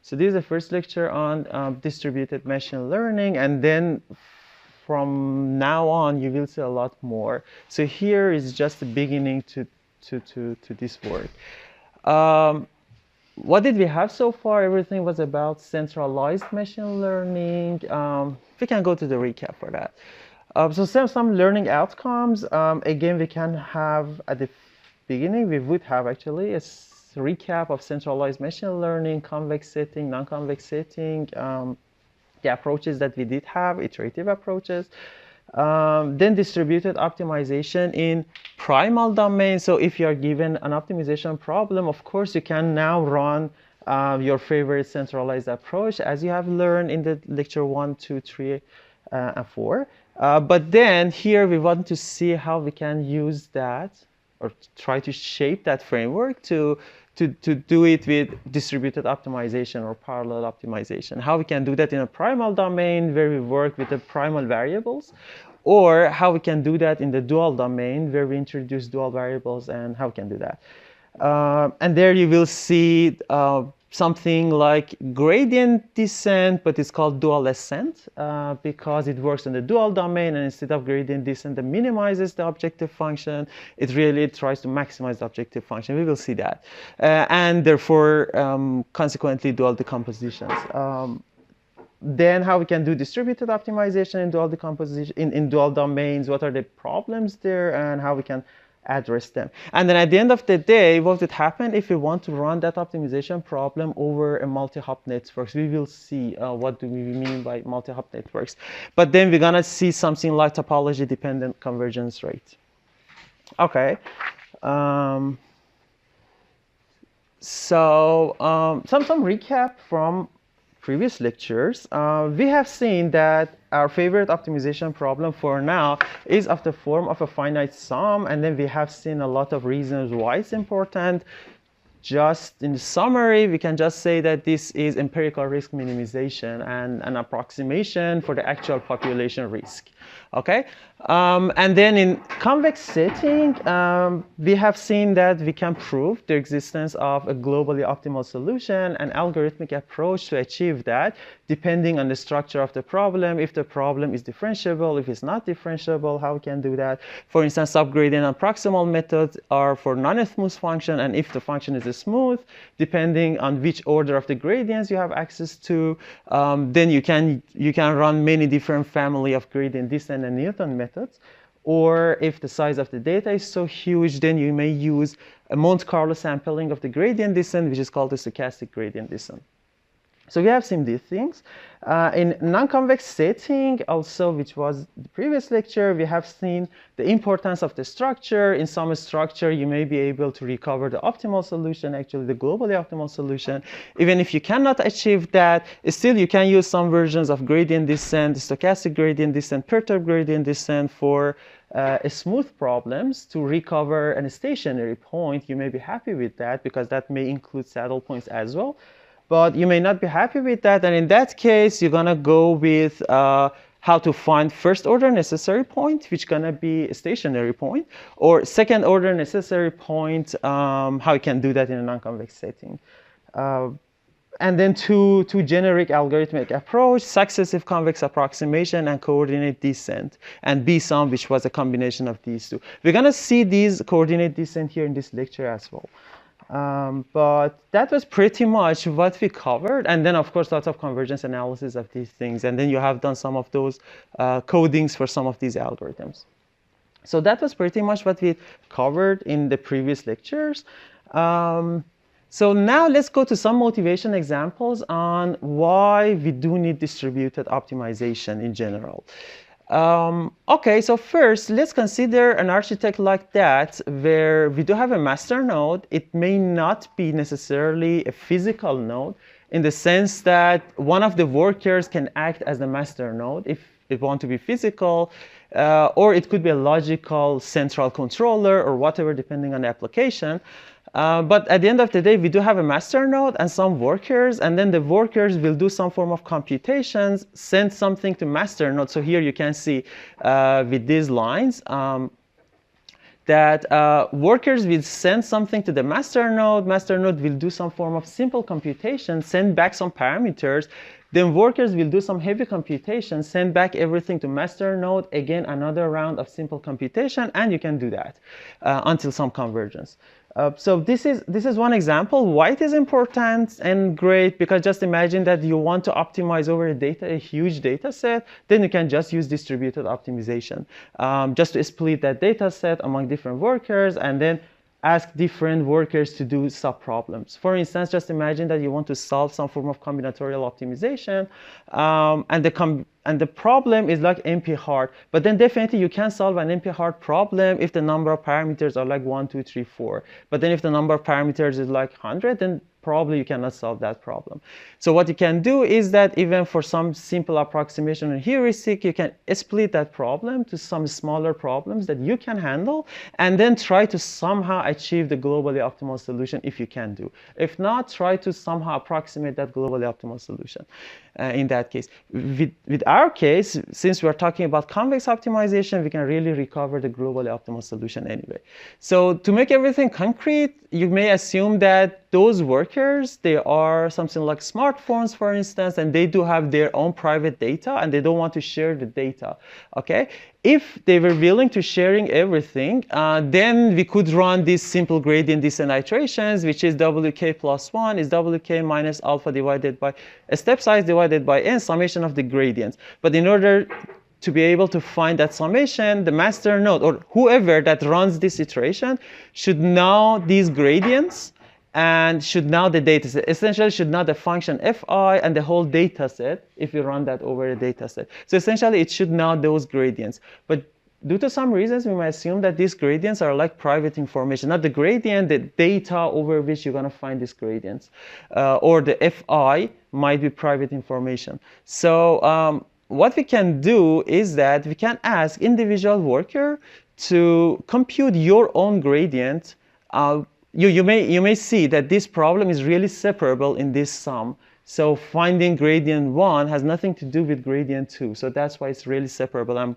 So this is the first lecture on distributed machine learning, and then from now on you will see a lot more. So here is just the beginning to this work. What did we have so far? Everything was about centralized machine learning. We can go to the recap for that. So some learning outcomes. Again, we can have at the beginning, we would have actually a recap of centralized machine learning, convex setting, non-convex setting, the approaches that we did have, iterative approaches. Then distributed optimization in primal domain. So if you are given an optimization problem, of course, you can now run your favorite centralized approach, as you have learned in the lecture 1, 2, 3, and 4. But then here we want to see how we can use that or try to shape that framework to do it with distributed optimization or parallel optimization. How we can do that in a primal domain where we work with the primal variables, or how we can do that in the dual domain where we introduce dual variables, and how we can do that. And there you will see something like gradient descent, but it's called dual ascent because it works in the dual domain, and instead of gradient descent that minimizes the objective function, it really tries to maximize the objective function. We will see that. And therefore, consequently, dual decompositions. Then how we can do distributed optimization in dual decomposition, in dual domains, what are the problems there, and how we can address them. And then at the end of the day, what would happen if we want to run that optimization problem over a multi-hop networks? We will see what do we mean by multi-hop networks. But then we're going to see something like topology dependent convergence rate. Okay. Some recap from previous lectures. We have seen that our favorite optimization problem for now is of the form of a finite sum, and then we have seen a lot of reasons why it's important. Just in summary, we can just say that this is empirical risk minimization and an approximation for the actual population risk. Okay, and then in convex setting, we have seen that we can prove the existence of a globally optimal solution, an algorithmic approach to achieve that, depending on the structure of the problem. If the problem is differentiable, if it's not differentiable, how we can do that. For instance, subgradient and proximal methods are for non-smooth function, and if the function is smooth, depending on which order of the gradients you have access to, then you can run many different family of gradient descent and Newton methods. Or if the size of the data is so huge, then you may use a Monte Carlo sampling of the gradient descent, which is called the stochastic gradient descent. So we have seen these things. In non-convex setting, also, which was the previous lecture, we have seen the importance of the structure. In some structure, you may be able to recover the optimal solution, actually the globally optimal solution. Even if you cannot achieve that, still you can use some versions of gradient descent, stochastic gradient descent, perturbed gradient descent for smooth problems to recover a stationary point. You may be happy with that because that may include saddle points as well. But you may not be happy with that, and in that case, you're going to go with how to find first order necessary point, which is going to be a stationary point, or second order necessary point, how you can do that in a non-convex setting. And then two generic algorithmic approach, successive convex approximation and coordinate descent, and B-sum, which was a combination of these two. We're going to see these coordinate descent here in this lecture as well. But that was pretty much what we covered. And then, of course, lots of convergence analysis of these things. And then you have done some of those codings for some of these algorithms. So that was pretty much what we covered in the previous lectures. So now let's go to some motivation examples on why we do need distributed optimization in general. Okay, so first, let's consider an architect like that where we do have a master node. It may not be necessarily a physical node in the sense that one of the workers can act as the master node if it want to be physical, or it could be a logical central controller or whatever, depending on the application. But at the end of the day, we do have a master node and some workers, and then the workers will do some form of computations, send something to master node. So here you can see with these lines, that workers will send something to the master node will do some form of simple computation, send back some parameters, then workers will do some heavy computation, send back everything to master node, again another round of simple computation, and you can do that until some convergence. So this is one example why it is important and great, because just imagine that you want to optimize over a huge data set, then you can just use distributed optimization, just to split that data set among different workers and then ask different workers to do sub-problems. For instance, just imagine that you want to solve some form of combinatorial optimization, and the problem is like NP-hard. But then definitely you can solve an NP-hard problem if the number of parameters are like 1, 2, 3, 4. But then if the number of parameters is like 100, then probably you cannot solve that problem. So what you can do is that even for some simple approximation and heuristic, you can split that problem to some smaller problems that you can handle, and then try to somehow achieve the globally optimal solution if you can do. If not, try to somehow approximate that globally optimal solution in that case. With our case, since we're talking about convex optimization, we can really recover the globally optimal solution anyway. So to make everything concrete, you may assume that those workers, they are something like smartphones, for instance, and they do have their own private data, and they don't want to share the data, okay? If they were willing to sharing everything, then we could run these simple gradient descent iterations, which is wk plus 1 is wk minus alpha divided by a step size divided by n, summation of the gradients. But in order to be able to find that summation, the master node, or whoever that runs this iteration, should know these gradients and should know the data set. Essentially, should know the function fi and the whole data set if you run that over a data set. So essentially, it should know those gradients. But due to some reasons, we might assume that these gradients are like private information, not the gradient, the data over which you're going to find these gradients. Or the fi might be private information. So what we can do is that we can ask individual worker to compute your own gradient. You may see that this problem is really separable in this sum. So finding gradient 1 has nothing to do with gradient 2. So that's why it's really separable.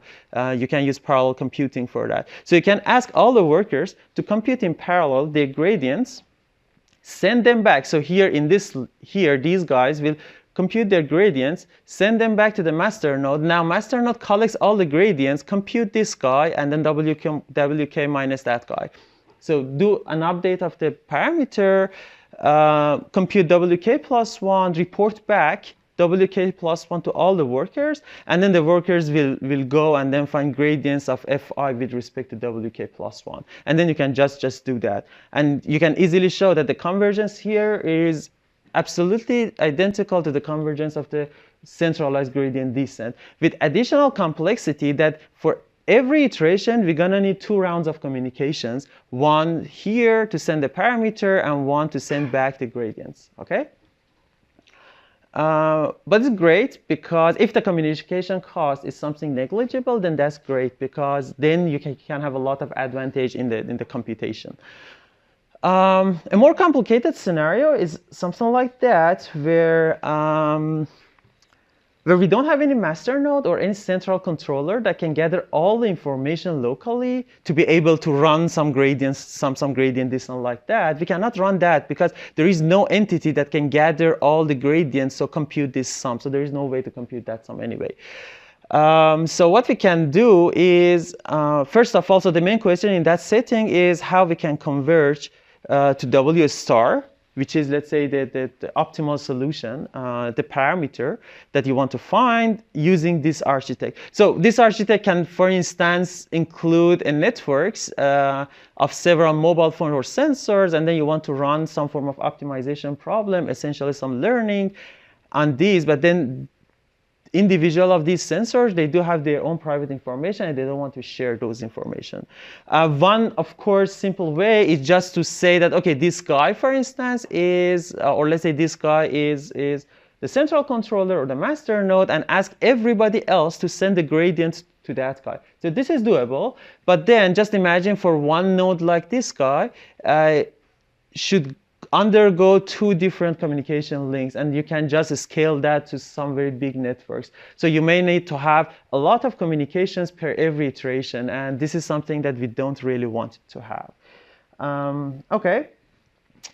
You can use parallel computing for that. So you can ask all the workers to compute in parallel their gradients, send them back. So here, these guys will compute their gradients, send them back to the master node. Now master node collects all the gradients, compute this guy, and then wk minus that guy. So do an update of the parameter, compute wk plus 1, report back wk plus 1 to all the workers, and then the workers will go and then find gradients of fi with respect to wk plus 1. And then you can just do that. And you can easily show that the convergence here is absolutely identical to the convergence of the centralized gradient descent, with additional complexity that for every iteration, we're going to need 2 rounds of communications, one here to send the parameter and one to send back the gradients, okay? But it's great because if the communication cost is something negligible, then that's great because then you can have a lot of advantage in the computation. A more complicated scenario is something like that where we don't have any master node or any central controller that can gather all the information locally to be able to run some gradients, some gradient descent like that. We cannot run that because there is no entity that can gather all the gradients, so compute this sum. So there is no way to compute that sum anyway. So what we can do is, first of all, so the main question in that setting is how we can converge to W star, which is, let's say, the optimal solution, the parameter that you want to find using this architect. So this architect can, for instance, include a networks of several mobile phone or sensors, and then you want to run some form of optimization problem, essentially some learning on these, but then individual of these sensors, they do have their own private information and they don't want to share those information. One, of course, simple way is just to say that, okay, this guy, for instance, is, or let's say this guy is the central controller or the master node, and ask everybody else to send the gradient to that guy. So this is doable, but then just imagine for one node like this guy, should undergo 2 different communication links, and you can just scale that to some very big networks. So you may need to have a lot of communications per every iteration, and this is something that we don't really want to have. Okay.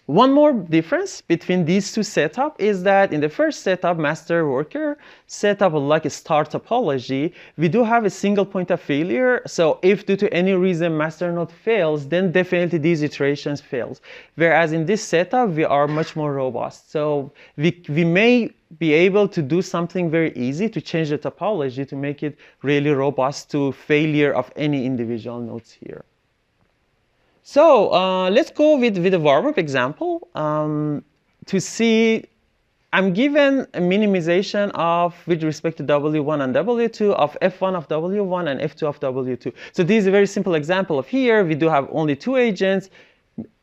One more difference between these two setups is that in the first setup, master worker setup like a star topology, we do have a single point of failure. So if due to any reason master node fails, then definitely these iterations fails. Whereas in this setup, we are much more robust. So we may be able to do something very easy to change the topology to make it really robust to failure of any individual nodes here. So let's go with a warm-up example to see. I'm given a minimization of, with respect to W1 and W2, of F1 of W1 and F2 of W2. So this is a very simple example of here. We do have only 2 agents,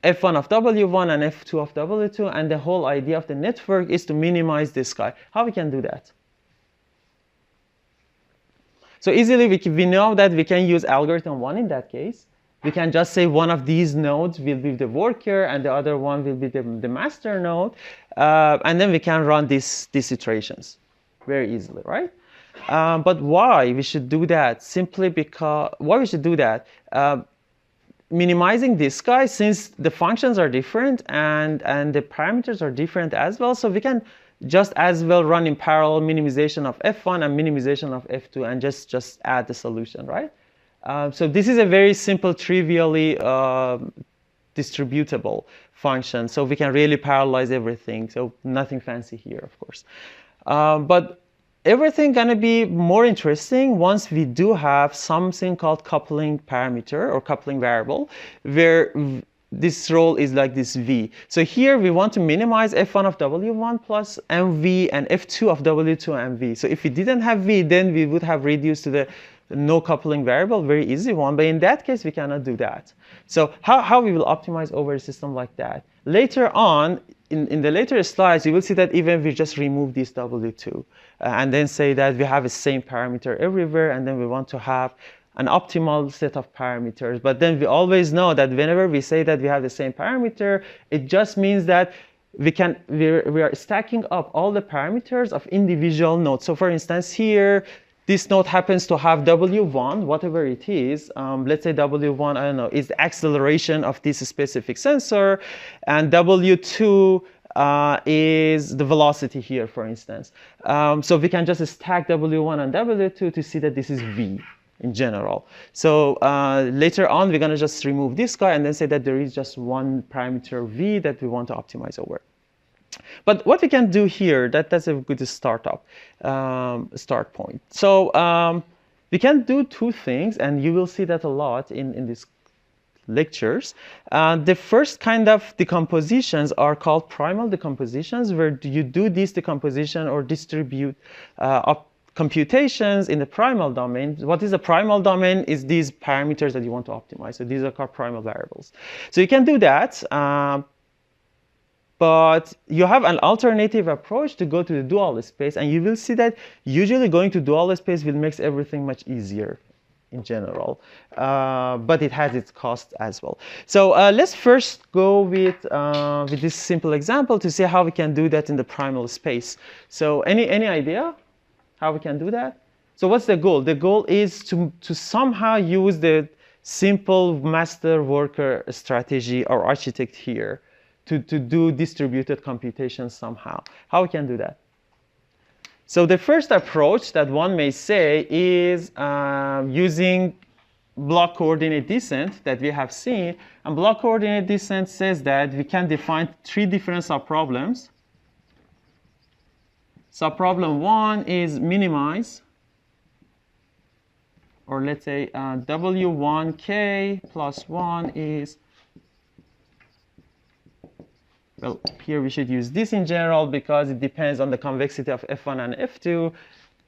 F1 of W1 and F2 of W2. And the whole idea of the network is to minimize this guy. How we can do that? So easily, we know that we can use algorithm 1 in that case. We can just say one of these nodes will be the worker and the other one will be the master node. And then we can run these iterations very easily, right? But why we should do that? Simply because, why we should do that? Minimizing this guy, since the functions are different and the parameters are different as well, so we can just as well run in parallel minimization of F1 and minimization of F2 and just add the solution, right? So this is a very simple, trivially distributable function. So we can really parallelize everything. So nothing fancy here, of course. But everything going to be more interesting once we do have something called coupling parameter or coupling variable, where this role is like this V. So here we want to minimize F1 of W1 plus MV and F2 of W2 and V. So if we didn't have V, then we would have reduced to the no coupling variable, very easy one. But in that case, we cannot do that. So how we will optimize over a system like that? Later on, in the later slides, you will see that even we just remove this W2 and then say that we have the same parameter everywhere, and then we want to have an optimal set of parameters. But then we always know that whenever we say that we have the same parameter, it just means that we are stacking up all the parameters of individual nodes. So for instance, here, this node happens to have W1, whatever it is. Let's say W1, I don't know, is the acceleration of this specific sensor. And W2 is the velocity here, for instance. So we can just stack W1 and W2 to see that this is V in general. So later on, we're going to just remove this guy and then say that there is just one parameter V that we want to optimize over. But what we can do here, that's a good start point. So we can do 2 things, and you will see that a lot in these lectures. The first kind of decompositions are called primal decompositions, where you do this decomposition or distribute computations in the primal domain. What is the primal domain is these parameters that you want to optimize. So these are called primal variables. So you can do that. But you have an alternative approach to go to the dual space, and you will see that usually going to dual space will make everything much easier in general. But it has its cost as well. So let's first go with this simple example to see how we can do that in the primal space. So any idea how we can do that? So what's the goal? The goal is to somehow use the simple master worker strategy or architect here to do distributed computation somehow. How we can do that? So the first approach that one may say is using block coordinate descent that we have seen. And block coordinate descent says that we can define 3 different subproblems. Subproblem 1 is minimize, or let's say W1k plus 1 is, well, here we should use this in general because it depends on the convexity of F1 and F2.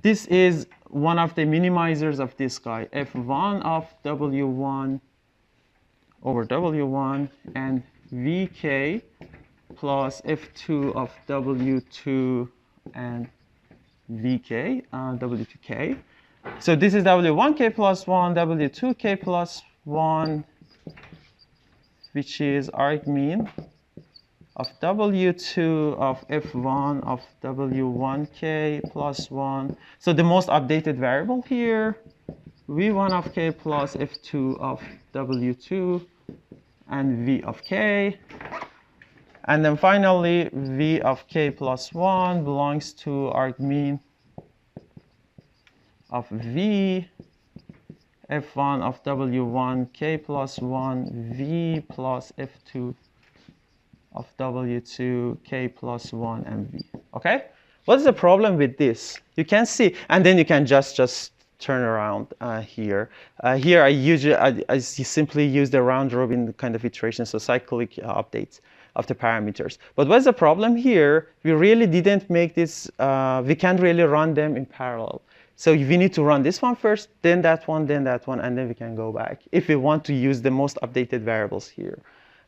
This is one of the minimizers of this guy, F1 of W1 over W1 and Vk plus F2 of W2 and Vk, W2k. So this is W1k plus 1, W2k plus 1, which is argmean of W2 of F1 of W1k plus 1. So the most updated variable here, V1 of k plus F2 of W2 and V of k. And then finally, V of k plus 1 belongs to argmin of V, F1 of W1 k plus 1, V plus F2 of W2 k plus 1 and V. Okay? What is the problem with this? You can see, and then you can just turn around here. Here I simply use the round robin kind of iteration, so cyclic updates of the parameters. But what's the problem here? We really didn't make this, we can't really run them in parallel. So we need to run this one first, then that one, and then we can go back if we want to use the most updated variables here.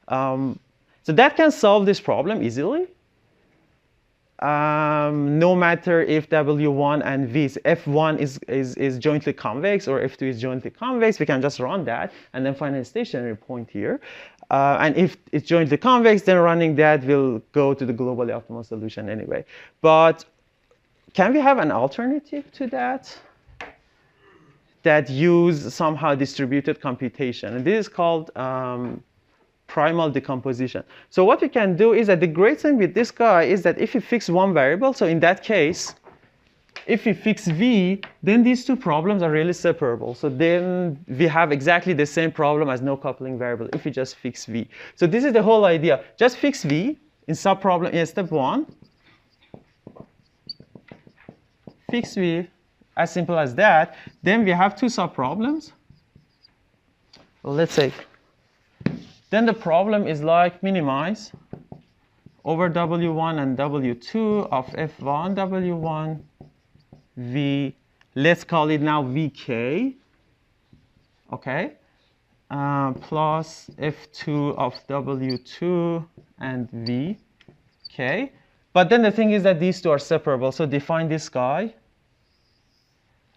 So that can solve this problem easily. No matter if W1 and V, F1 is jointly convex or F2 is jointly convex, we can just run that and then find a stationary point here. And if it's jointly convex, then running that will go to the globally optimal solution anyway. But can we have an alternative to that that use somehow distributed computation? And this is called primal decomposition. So what we can do is that the great thing with this guy is that if you fix one variable, so in that case, if we fix V, then these two problems are really separable. So then we have exactly the same problem as no coupling variable if we just fix V. So this is the whole idea. Just fix V in subproblem in step 1. Fix V, as simple as that. Then we have two subproblems. Well, let's say. Then the problem is like minimize over W1 and W2 of F1 W1 V, let's call it now Vk, okay, plus F2 of W2 and Vk. But then the thing is that these two are separable, so define this guy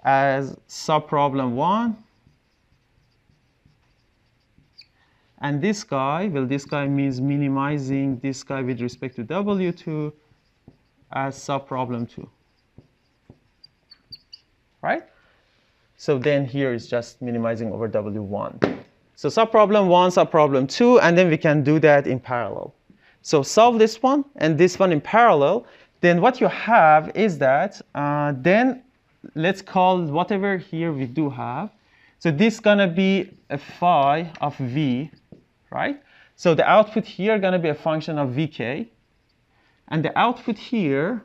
as subproblem 1. And this guy, well, this guy means minimizing this guy with respect to W2 as subproblem 2. Right? So then here is just minimizing over W1. So subproblem 1, subproblem 2, and then we can do that in parallel. So solve this one and this one in parallel. Then what you have is that, then let's call whatever here we do have. So this is going to be a phi of V, right? So the output here going to be a function of Vk. And the output here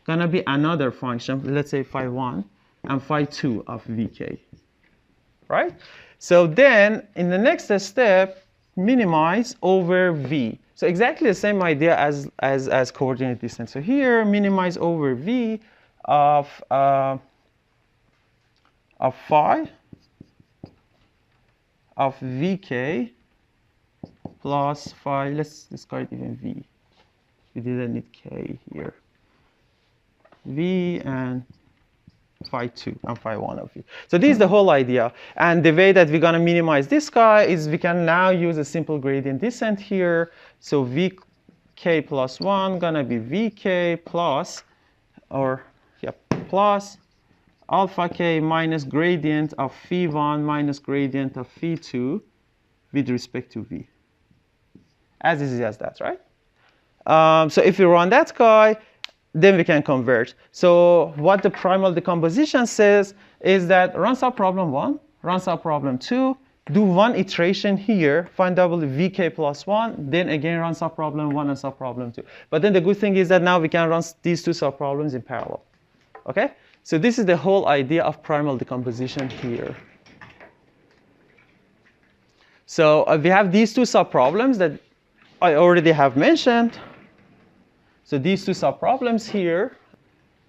going to be another function, let's say phi 1 and phi 2 of Vk, right? So then in the next step, minimize over V. So exactly the same idea as coordinate distance. So here, minimize over V of phi of Vk plus phi, let's discard even V. We didn't need K here. V and phi 2 and phi 1 of V. So this is the whole idea. And the way that we're going to minimize this guy is we can now use a simple gradient descent here. So Vk plus 1 going to be Vk plus, or yeah, plus alpha k minus gradient of phi 1 minus gradient of phi 2 with respect to V. As easy as that, right? So if we run that guy, then we can converge. So what the primal decomposition says is that run subproblem 1, run subproblem 2, do one iteration here, find Vk plus 1, then again run subproblem 1 and subproblem 2. But then the good thing is that now we can run these two subproblems in parallel. Okay? So this is the whole idea of primal decomposition here. So we have these two subproblems that I already have mentioned. So these two subproblems here.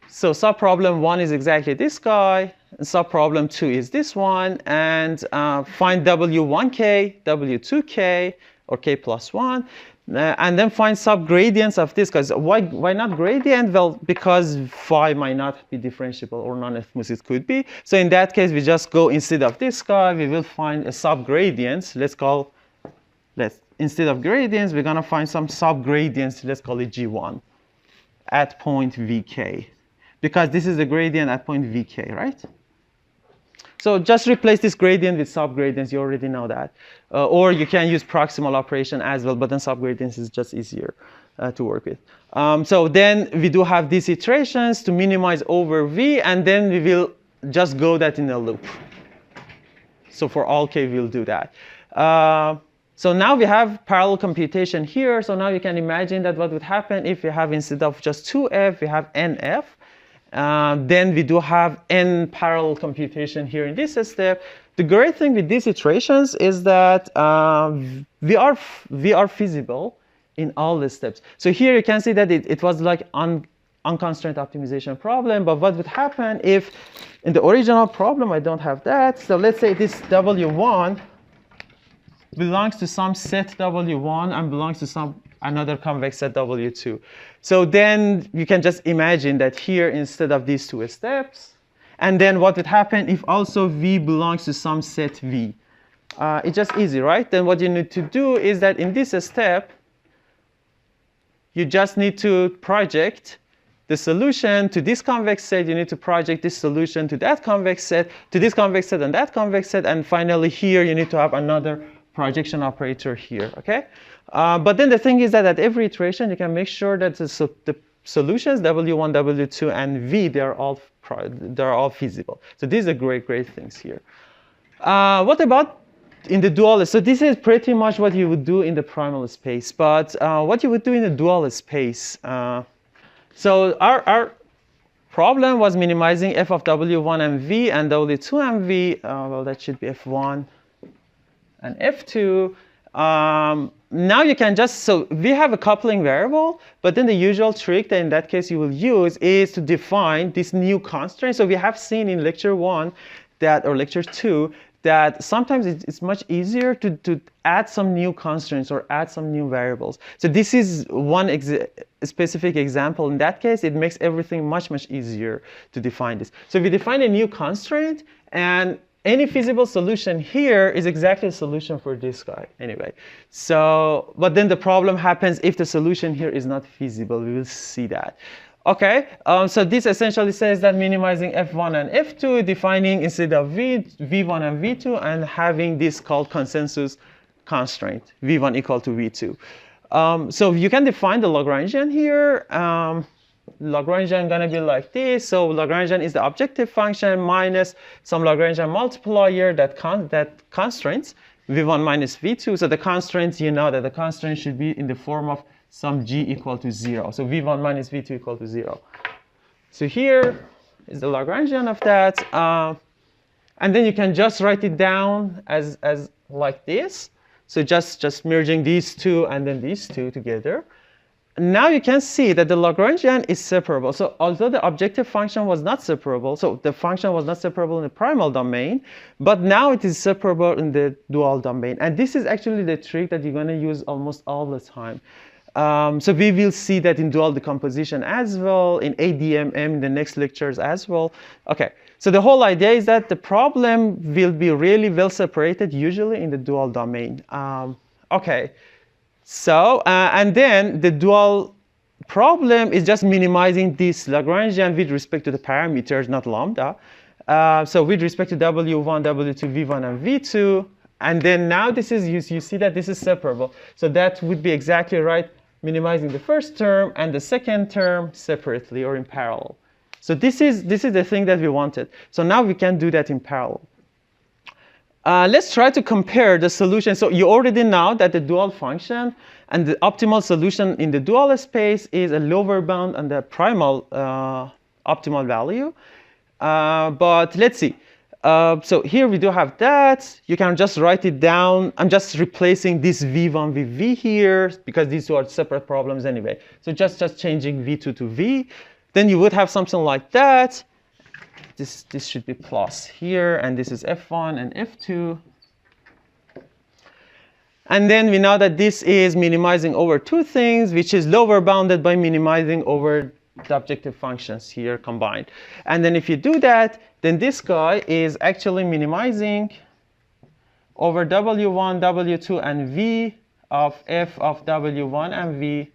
So subproblem 1 is exactly this guy, and subproblem 2 is this one, and find W1k, W2k, or k plus 1, and then find subgradients of this. Because why not gradient? Well, because phi might not be differentiable, or non-smooth could be. So in that case, we just go instead of this guy, we will find a subgradient. instead of gradients, we're going to find some subgradients. Let's call it G1 at point VK. Because this is the gradient at point VK, right? So just replace this gradient with subgradients. You already know that. Or you can use proximal operation as well, but then subgradients is just easier to work with. So then we do have these iterations to minimize over V, and then we will just go that in a loop. So for all K, we'll do that. So now we have parallel computation here. So now you can imagine that what would happen if we have, instead of just 2F, we have NF. Then we do have n parallel computation here in this step. The great thing with these iterations is that we are feasible in all the steps. So here you can see that it was like unconstrained optimization problem. But what would happen if in the original problem I don't have that? So let's say this W1 belongs to some set W1 and belongs to some another convex set W2. So then you can just imagine that here instead of these two steps, and then what would happen if also V belongs to some set V? It's just easy, right? Then what you need to do is that in this step, you just need to project the solution to this convex set. You need to project this solution to that convex set, to this convex set and that convex set. And finally here, you need to have another projection operator here, OK? But then the thing is that at every iteration, you can make sure that the solutions, W1, W2, and V, they're all feasible. So these are great things here. What about in the dual? So this is pretty much what you would do in the primal space. But what you would do in the dual space. So our problem was minimizing f of W1 and V and W2 and V. Well, that should be F1 and F2. Now you can just, so we have a coupling variable, but then the usual trick that in that case you will use is to define this new constraint. So we have seen in lecture 1 that, or lecture 2, that sometimes it's much easier to add some new constraints or add some new variables. So this is one specific example. In that case, it makes everything much easier to define this. So we define a new constraint, and any feasible solution here is exactly the solution for this guy anyway. So, but then the problem happens if the solution here is not feasible. We will see that. OK, so this essentially says that minimizing F1 and F2, defining instead of V1 and V2, and having this called consensus constraint, V1 equal to V2. So you can define the Lagrangian here. Lagrangian going to be like this. So Lagrangian is the objective function minus some Lagrangian multiplier that constraints V1 minus V2. So the constraints, you know that the constraint should be in the form of some G equal to 0. So V1 minus V2 equal to 0. So here is the Lagrangian of that. And then you can just write it down as like this. So just merging these two and then these two together. Now you can see that the Lagrangian is separable. So although the objective function was not separable, so the function was not separable in the primal domain, but now it is separable in the dual domain. And this is actually the trick that you're going to use almost all the time. So we will see that in dual decomposition as well, in ADMM in the next lectures as well. OK, so the whole idea is that the problem will be really well separated, usually in the dual domain. OK. So, and then the dual problem is just minimizing this Lagrangian with respect to the parameters, not lambda. So with respect to W1, W2, V1, and V2. And then now this is, you see that this is separable. So that would be exactly right, minimizing the first term and the second term separately or in parallel. So this is the thing that we wanted. So now we can do that in parallel. Let's try to compare the solution. So you already know that the dual function and the optimal solution in the dual space is a lower bound and the primal optimal value. But let's see. So here we do have that. You can just write it down. I'm just replacing this V1 with V here because these two are separate problems anyway. So just changing V2 to V. Then you would have something like that. This should be plus here, and this is F1 and F2. And then we know that this is minimizing over two things, which is lower bounded by minimizing over the objective functions here combined. And then if you do that, then this guy is actually minimizing over W1, W2, and V of f of w1 and v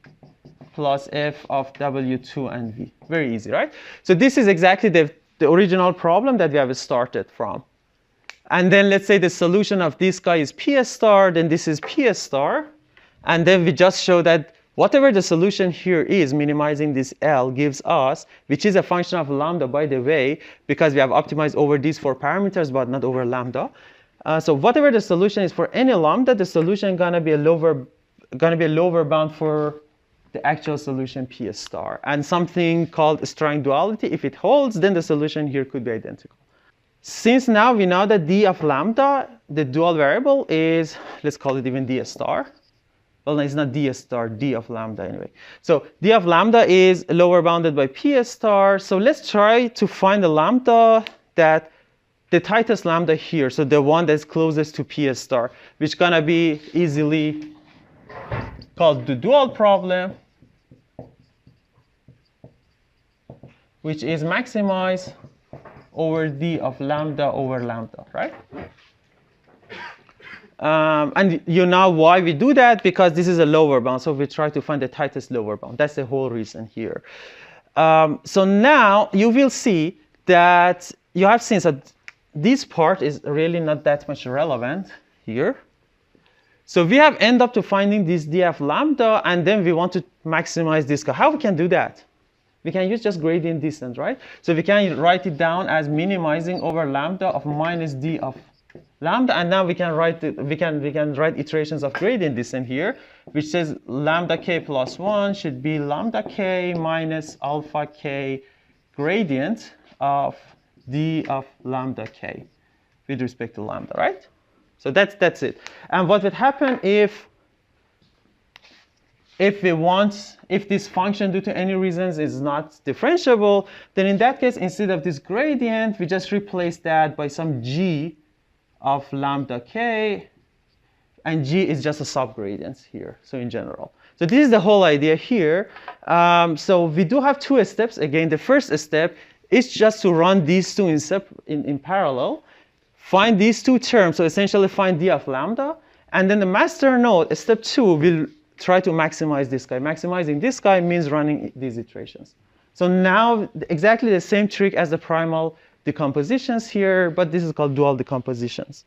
plus f of w2 and v. Very easy, right? So this is exactly the original problem that we have started from. And then let's say the solution of this guy is p star, then this is p star. And then we just show that whatever the solution here is, minimizing this L gives us, which is a function of lambda, by the way, because we have optimized over these 4 parameters, but not over lambda. So whatever the solution is for any lambda, the solution gonna be a lower bound for the actual solution p star. And something called strong duality, if it holds, then the solution here could be identical. Since now we know that d of lambda, the dual variable is, let's call it even d star. Well, no, it's not d star, d of lambda anyway. So d of lambda is lower bounded by p star. So let's try to find the lambda that the tightest lambda here, so the one that's closest to p star, which gonna be easily called the dual problem, which is maximize over d of lambda over lambda, right? And you know why we do that, because this is a lower bound, so we try to find the tightest lower bound. That's the whole reason here. So now you will see that you have seen that this part is really not that much relevant here. So we have end up to finding this d of lambda, and then we want to maximize this guy. How we can do that? We can use just gradient descent, right? So we can write it down as minimizing over lambda of minus d of lambda, and now we can write write iterations of gradient descent here, which says lambda k plus 1 should be lambda k minus alpha k gradient of d of lambda k with respect to lambda, right? So that's it. And what would happen if this function due to any reasons is not differentiable, then in that case, instead of this gradient, we just replace that by some g of lambda k, and g is just a subgradient here, so in general. So this is the whole idea here. So we do have 2 steps. Again, the first step is just to run these two in parallel, find these 2 terms, so essentially find d of lambda, and then the master node, step 2, will try to maximize this guy. Maximizing this guy means running these iterations. So now exactly the same trick as the primal decompositions here, but this is called dual decompositions.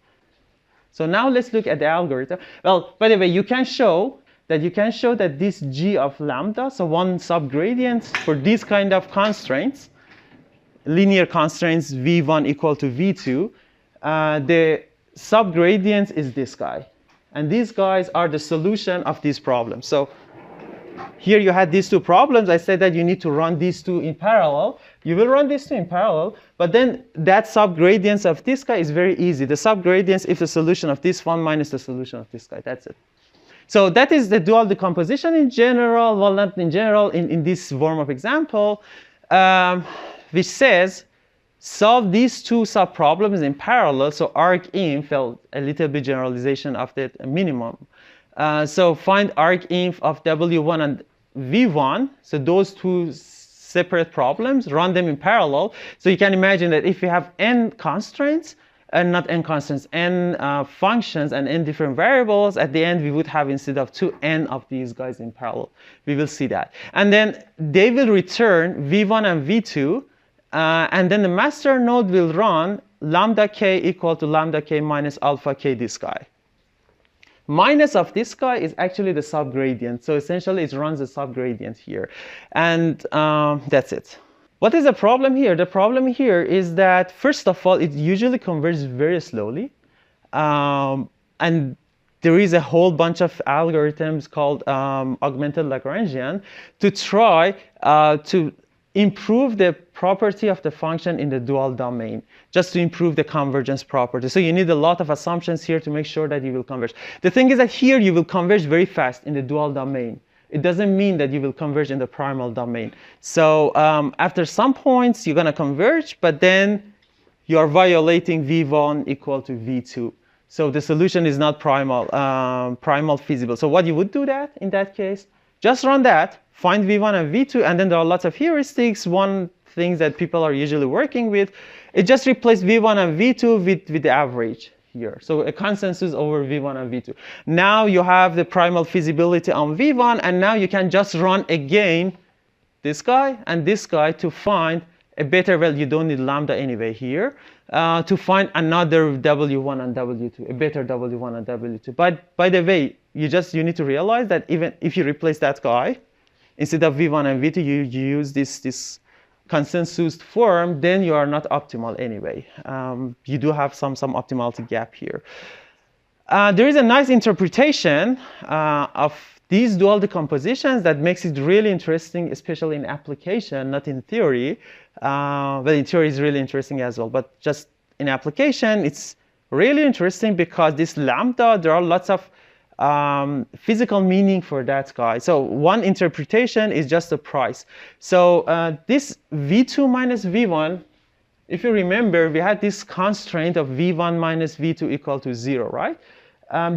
So now let's look at the algorithm. Well, by the way, you can show that this g of lambda, so one subgradient for these kind of constraints, linear constraints v1 equal to v2, the subgradient is this guy. And these guys are the solution of these problems. So here you had these 2 problems. I said that you need to run these 2 in parallel. You will run these 2 in parallel, but then that subgradients of this guy is very easy. The subgradients is the solution of this one minus the solution of this guy. That's it. So that is the dual decomposition in general. Well, not in general, in this form of example, which says solve these 2 subproblems in parallel. So arginf, well, a little bit generalization of the minimum. So find arginf of w1 and v1. So those 2 separate problems, run them in parallel. So you can imagine that if you have n constraints, and not n constraints, n functions and n different variables, at the end we would have, instead of 2, n of these guys in parallel. We will see that. And then they will return v1 and v2. And then the master node will run lambda k equal to lambda k minus alpha k this guy. Minus of this guy is actually the subgradient. So essentially it runs a subgradient here. And that's it. What is the problem here? The problem here is that, first of all, it usually converges very slowly. And there is a whole bunch of algorithms called augmented Lagrangian to try to improve the property of the function in the dual domain, just to improve the convergence property. So you need a lot of assumptions here to make sure that you will converge. The thing is that here you will converge very fast in the dual domain. It doesn't mean that you will converge in the primal domain. So after some points, you're going to converge, but then you are violating v1 equal to v2. So the solution is not primal feasible. So what you would do that in that case? Just run that, find v1 and v2, and then there are lots of heuristics. One thing that people are usually working with, it just replace v1 and v2 with the average. here. So a consensus over V1 and V2. Now you have the primal feasibility on V1, and now you can just run again this guy and this guy to find a better, well, you don't need lambda anyway here, to find another W1 and W2, a better W1 and W2. But by the way, you need to realize that even if you replace that guy, instead of V1 and V2, you use this consensus form, then you are not optimal anyway. You do have some optimality gap here. There is a nice interpretation of these dual decompositions that makes it really interesting, especially in application, not in theory. But in theory, it's really interesting as well. But just in application, it's really interesting because this lambda, there are lots of physical meaning for that guy. So one interpretation is just the price. So this V2 minus V1, if you remember, we had this constraint of V1 minus V2 equal to 0, right?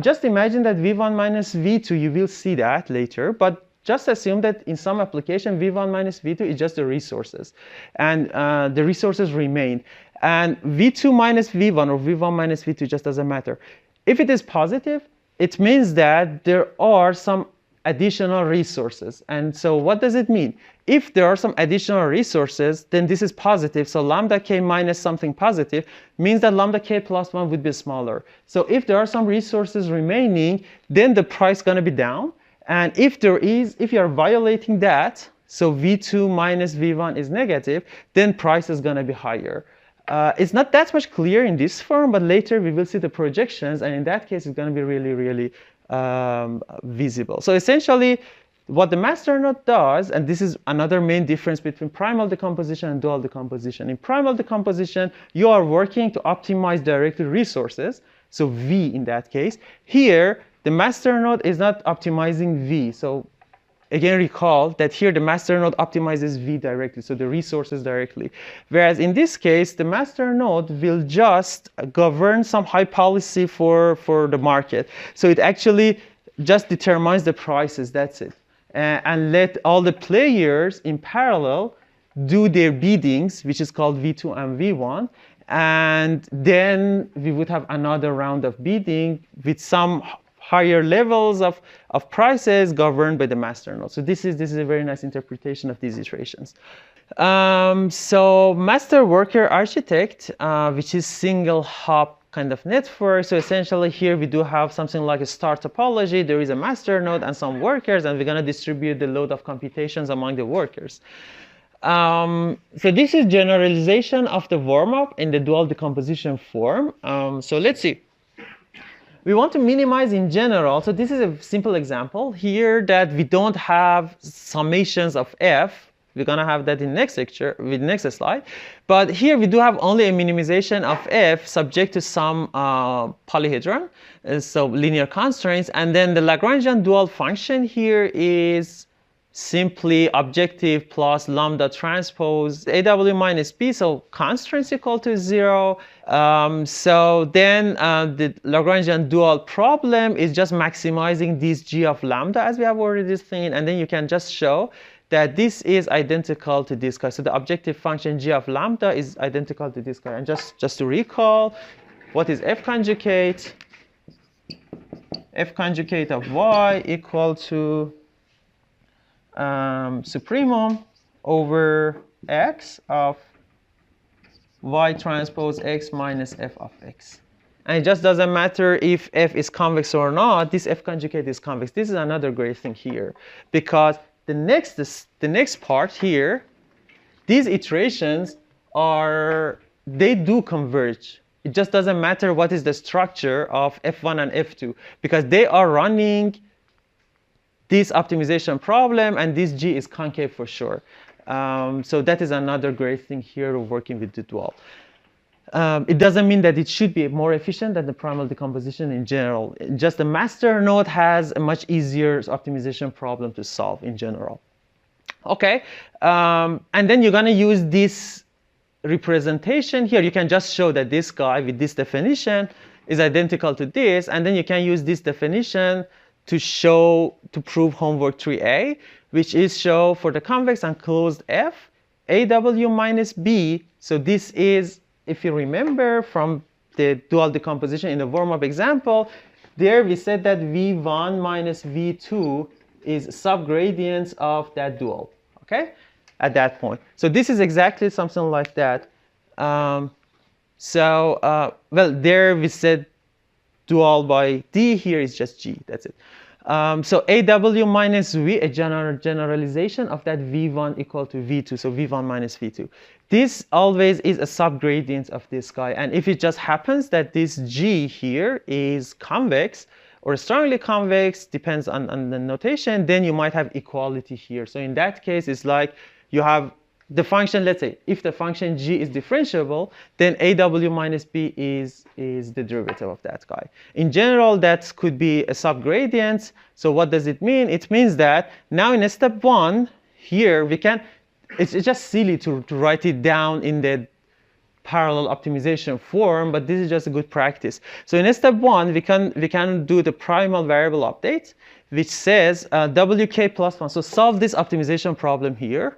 Just imagine that V1 minus V2, you will see that later, but just assume that in some application, V1 minus V2 is just the resources, and the resources remain. And V2 minus V1 or V1 minus V2 just doesn't matter. If it is positive, it means that there are some additional resources. And so what does it mean? If there are some additional resources, then this is positive. So lambda k minus something positive means that lambda k plus 1 would be smaller. So if there are some resources remaining, then the price is going to be down. And if you are violating that, so V2 minus V1 is negative, then price is going to be higher. It's not that much clear in this form, but later we will see the projections, and in that case, it's going to be really, really visible. So essentially, what the master node does, and this is another main difference between primal decomposition and dual decomposition. In primal decomposition, you are working to optimize directly resources, so V in that case. Here, the master node is not optimizing V. So again, recall that here the master node optimizes V directly, so the resources directly. Whereas in this case, the master node will just govern some high policy for the market. So it actually just determines the prices, that's it. And let all the players in parallel do their biddings, which is called V2 and V1. And then we would have another round of bidding with some higher levels of prices governed by the master node. So this is a very nice interpretation of these iterations. So master worker architect, which is single hop kind of network. So essentially here we do have something like a star topology. There is a master node and some workers, and we're going to distribute the load of computations among the workers. So this is generalization of the warm-up in the dual decomposition form. So let's see. We want to minimize in general. So this is a simple example here that we don't have summations of f. We're going to have that in next lecture, with next slide. But here we do have only a minimization of f subject to some polyhedron, so linear constraints. And then the Lagrangian dual function here is simply objective plus lambda transpose AW minus B, so constraints equal to 0. So then the Lagrangian dual problem is just maximizing this G of lambda, as we have already seen. And then you can just show that this is identical to this guy. So the objective function G of lambda is identical to this guy. And just to recall, what is F conjugate? F conjugate of Y equal to supremum over X of Y transpose X minus F of X. And it just doesn't matter if F is convex or not. This F conjugate is convex. This is another great thing here, because the next part here, these iterations they do converge. It just doesn't matter what is the structure of F1 and F2, because they are running this optimization problem, and this G is concave for sure. So that is another great thing here of working with the dual. It doesn't mean that it should be more efficient than the primal decomposition in general. Just the master node has a much easier optimization problem to solve in general. Okay, and then you're going to use this representation here. You can just show that this guy with this definition is identical to this, and then you can use this definition to prove homework 3A, which is show for the convex and closed F, AW minus B. So this is, if you remember from the dual decomposition in the warm-up example, there we said that V1 minus V2 is subgradients of that dual, okay, at that point. So this is exactly something like that. Well, there we said dual by D, here is just G, that's it. So AW minus V, a generalization of that V1 equal to V2, so V1 minus V2. This always is a subgradient of this guy, and if it just happens that this G here is convex, or strongly convex, depends on the notation, then you might have equality here. So in that case, it's like you have the function, let's say, if the function G is differentiable, then AW minus B is the derivative of that guy. In general, that could be a subgradient. So what does it mean? It means that now in step 1, here we can, it's just silly to write it down in the parallel optimization form, but this is just a good practice. So in step 1, we can do the primal variable update, which says WK plus 1. So solve this optimization problem here.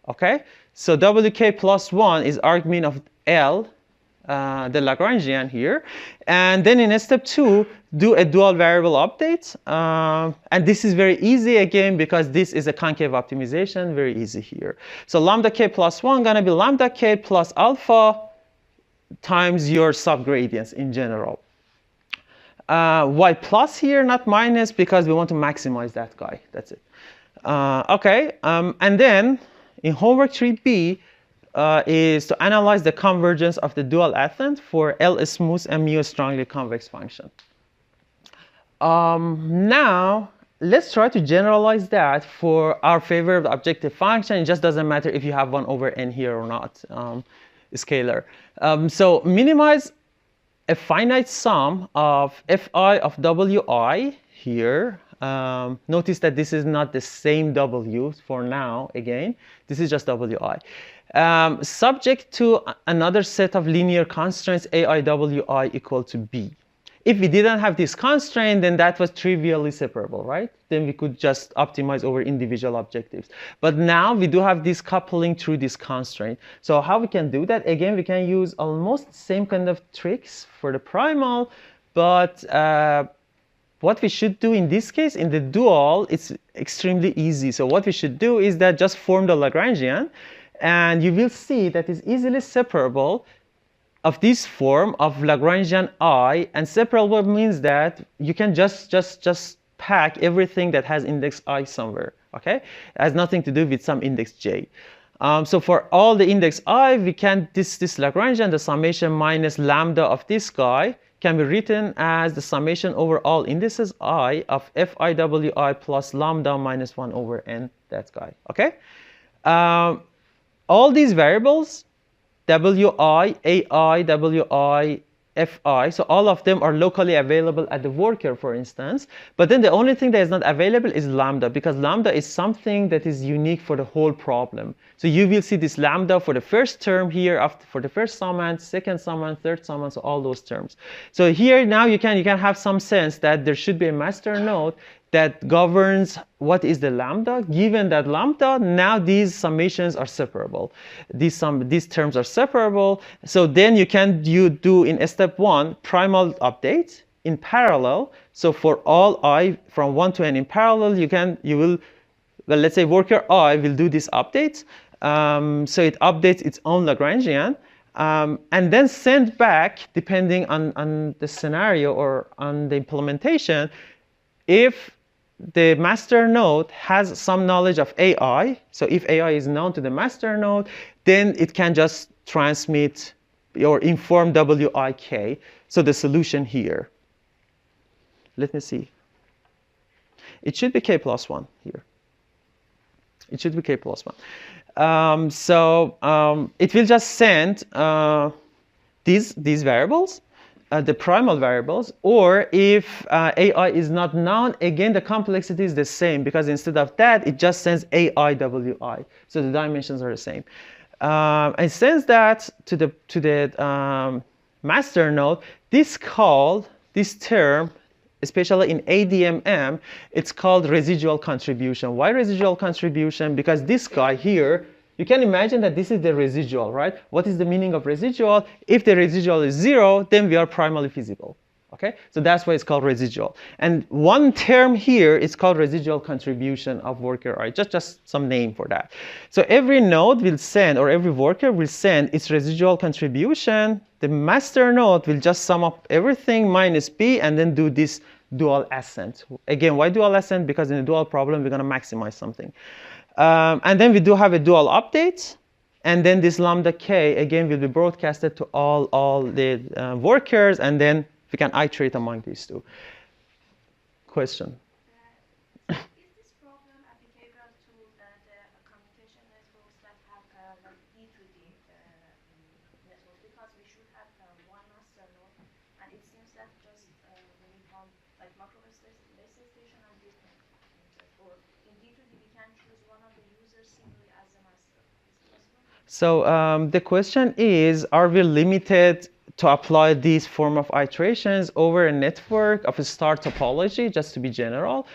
Okay, so WK plus 1 is argmin of L, the Lagrangian here. And then in step 2, do a dual variable update. And this is very easy again, because this is a concave optimization, very easy here. So lambda k plus 1 going to be lambda k plus alpha times your subgradients in general. Y plus here, not minus, because we want to maximize that guy. That's it. Okay, and then in homework 3B is to analyze the convergence of the dual ascent for L smooth and mu strongly convex function. Now, let's try to generalize that for our favorite objective function. It just doesn't matter if you have 1 over n here or not, scalar. So minimize a finite sum of fi of wi here. Notice that this is not the same w for now, again. This is just wi. Subject to another set of linear constraints, ai wi equal to b. If we didn't have this constraint, then that was trivially separable, right? Then we could just optimize over individual objectives. But now we do have this coupling through this constraint. So how we can do that? Again, we can use almost the same kind of tricks for the primal, but what we should do in this case, in the dual, it's extremely easy. So what we should do is that just form the Lagrangian, and you will see that it's easily separable of this form of Lagrangian I, and separable means that you can just pack everything that has index I somewhere, okay? It has nothing to do with some index j. So for all the index I, we can, this Lagrangian, the summation minus lambda of this guy, can be written as the summation over all indices I of fiwi plus lambda minus 1 over n, that guy, okay? All these variables, wi, ai, wi, fi, so all of them are locally available at the worker, for instance. But then the only thing that is not available is lambda, because lambda is something that is unique for the whole problem. So you will see this lambda for the first term here, for the first summand, second summand, third summand, so all those terms. So here now you can have some sense that there should be a master node that governs what is the lambda. Given that lambda, now these summations are separable. These terms are separable. So then you can do in step 1 primal update in parallel. So for all I from 1 to n in parallel, you will, well, let's say worker I will do this update. So it updates its own Lagrangian. And then send back, depending on the scenario or on the implementation, if the master node has some knowledge of AI, so if AI is known to the master node, then it can just transmit or inform WIK. So the solution here, let me see. It should be k plus 1 here. It should be k plus 1. It will just send these variables, the primal variables, or if AI is not known, again, the complexity is the same, because instead of that, it just sends AIWI. So the dimensions are the same. It sends that to the master node. This term, especially in ADMM, it's called residual contribution. Why residual contribution? Because this guy here, You can imagine that this is the residual, right? What is the meaning of residual? If the residual is 0, then we are primally feasible. Okay, so that's why it's called residual. And one term here is called residual contribution of worker I. Just some name for that. So every node will send, or every worker will send its residual contribution. The master node will just sum up everything minus b and then do this dual ascent. Again, why dual ascent? Because in a dual problem, we're going to maximize something. And then we do have a dual update. And then this lambda k, again, will be broadcasted to all the workers. And then we can iterate among these two. Question? Is this problem applicable to the communication networks that have like D to D networks? Because we should have one master node, and it seems that just we need one like macro base station and different. Or in D to D, we can choose one of the users simply as a master. Is it possible? So the question is, are we limited to apply these form of iterations over a network of a star topology, just to be general?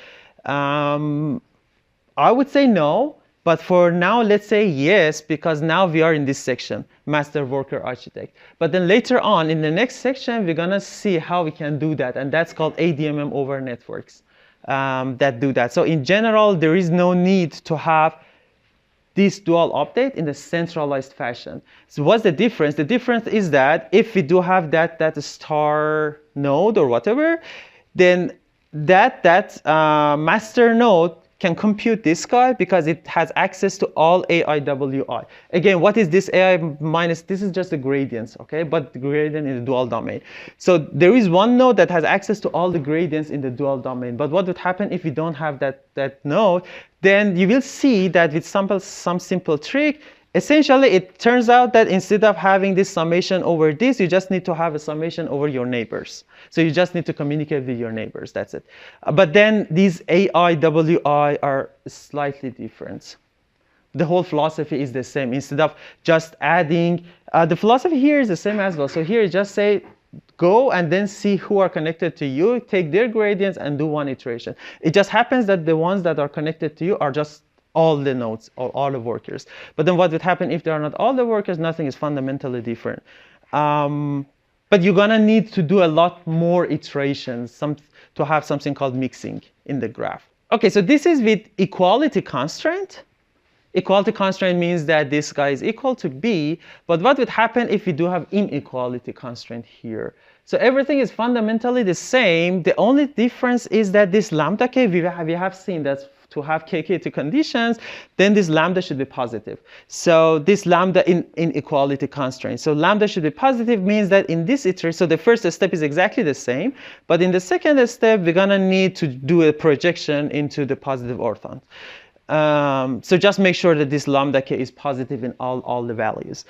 I would say no, but for now, let's say yes, because now we are in this section, master worker architect. But then later on, in the next section, we're going to see how we can do that, and that's called ADMM over networks that do that. So in general, there is no need to have this dual update in the centralized fashion. So what's the difference? The difference is that if we do have that star node or whatever, then that master node can compute this guy because it has access to all AIWI. Again, what is this AI minus? This is just the gradients, okay? But the gradient in the dual domain. So there is one node that has access to all the gradients in the dual domain. But what would happen if we don't have that node? Then you will see that with some simple trick, essentially it turns out that instead of having this summation over this, you just need to have a summation over your neighbors. So you just need to communicate with your neighbors, that's it. But then these AIWI are slightly different. The whole philosophy is the same. Instead of just adding, the philosophy here is the same as well. So here you just say, go and then see who are connected to you, take their gradients and do one iteration. It just happens that the ones that are connected to you are just all the nodes or all the workers. But then what would happen if they are not all the workers? Nothing is fundamentally different. But you're going to need to do a lot more iterations to have something called mixing in the graph. OK, so this is with equality constraint. Equality constraint means that this guy is equal to b. But what would happen if we do have inequality constraint here? So everything is fundamentally the same. The only difference is that this lambda k, we have seen that to have KK2 conditions, then this lambda should be positive. So this lambda in equality constraint. So lambda should be positive means that in this iteration, so the first step is exactly the same. But in the second step, we're going to need to do a projection into the positive orthon. So just make sure that this lambda k is positive in all the values.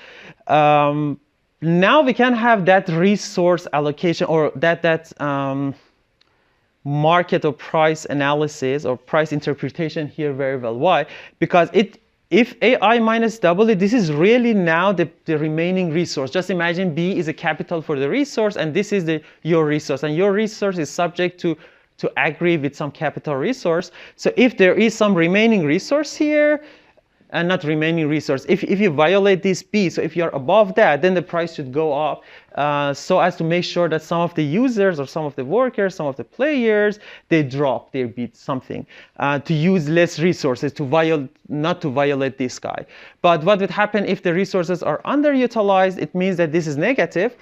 Now we can have that resource allocation or that market or price analysis or price interpretation here very well. Why? Because if AI minus W, this is really now the remaining resource. Just imagine B is a capital for the resource, and this is your resource. And your resource is subject to agree with some capital resource. So if there is some remaining resource here, and not remaining resource, if you violate this B, so if you're above that, then the price should go up so as to make sure that some of the users or some of the workers, some of the players, they drop their bid something to use less resources not to violate this guy. But what would happen if the resources are underutilized? It means that this is negative.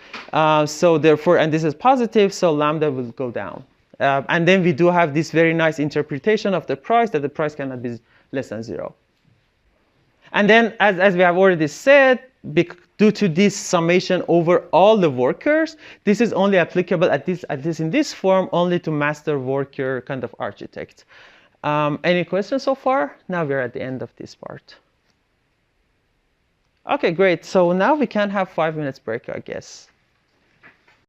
So therefore, and this is positive, so lambda will go down. And then we do have this very nice interpretation of the price that the price cannot be less than 0. And then, as we have already said, due to this summation over all the workers, this is only applicable at least in this form, only to master worker kind of architect. Any questions so far? Now we're at the end of this part. OK, great. So now we can have 5 minutes break, I guess.